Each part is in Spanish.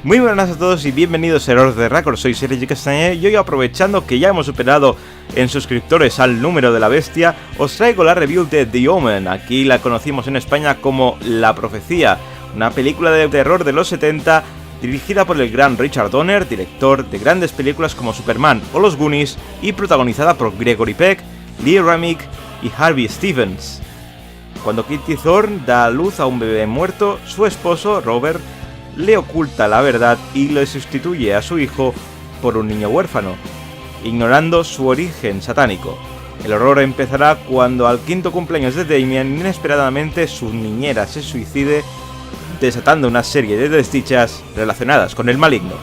Muy buenas a todos y bienvenidos a Error de Record, soy Sergi Castañer y hoy, aprovechando que ya hemos superado en suscriptores al número de la bestia, os traigo la review de The Omen. Aquí la conocimos en España como La Profecía, una película de terror de los 70 dirigida por el gran Richard Donner, director de grandes películas como Superman o Los Goonies, y protagonizada por Gregory Peck, Lee Remick y Harvey Stevens. Cuando Kitty Thorne da a luz a un bebé muerto, su esposo, Robert, le oculta la verdad y le sustituye a su hijo por un niño huérfano, ignorando su origen satánico. El horror empezará cuando al quinto cumpleaños de Damien, inesperadamente su niñera se suicide, desatando una serie de desdichas relacionadas con el maligno.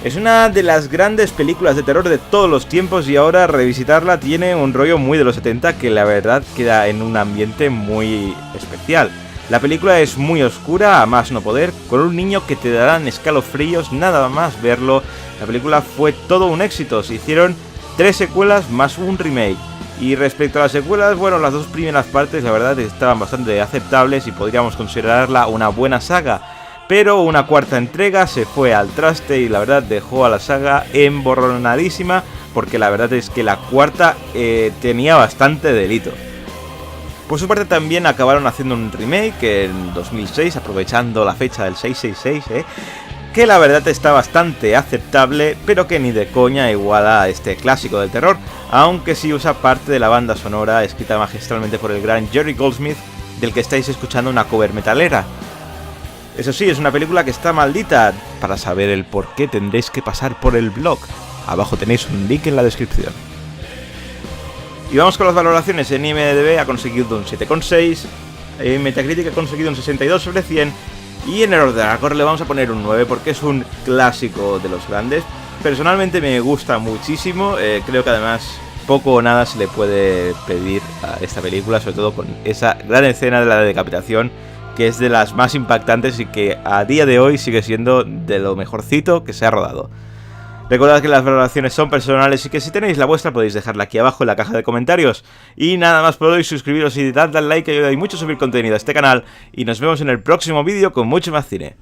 Es una de las grandes películas de terror de todos los tiempos y ahora revisitarla tiene un rollo muy de los 70 que la verdad queda en un ambiente muy especial. La película es muy oscura, a más no poder, con un niño que te darán escalofríos nada más verlo. La película fue todo un éxito, se hicieron 3 secuelas más un remake. Y respecto a las secuelas, bueno, las dos primeras partes la verdad estaban bastante aceptables y podríamos considerarla una buena saga. Pero una cuarta entrega se fue al traste y la verdad dejó a la saga emborronadísima, porque la verdad es que la cuarta tenía bastante delito. Por su parte también acabaron haciendo un remake en 2006, aprovechando la fecha del 666, que la verdad está bastante aceptable, pero que ni de coña iguala a este clásico del terror, aunque sí usa parte de la banda sonora escrita magistralmente por el gran Jerry Goldsmith, del que estáis escuchando una cover metalera. Eso sí, es una película que está maldita. Para saber el por qué tendréis que pasar por el blog. Abajo tenéis un link en la descripción. Y vamos con las valoraciones. En IMDb ha conseguido un 7,6, en Metacritic ha conseguido un 62 sobre 100 y en Error de Record le vamos a poner un 9 porque es un clásico de los grandes. Personalmente me gusta muchísimo, creo que además poco o nada se le puede pedir a esta película, sobre todo con esa gran escena de la decapitación, que es de las más impactantes y que a día de hoy sigue siendo de lo mejorcito que se ha rodado. Recordad que las valoraciones son personales y que si tenéis la vuestra podéis dejarla aquí abajo en la caja de comentarios. Y nada más por hoy, suscribiros y dadle al like que ayuda mucho a subir contenido a este canal. Y nos vemos en el próximo vídeo con mucho más cine.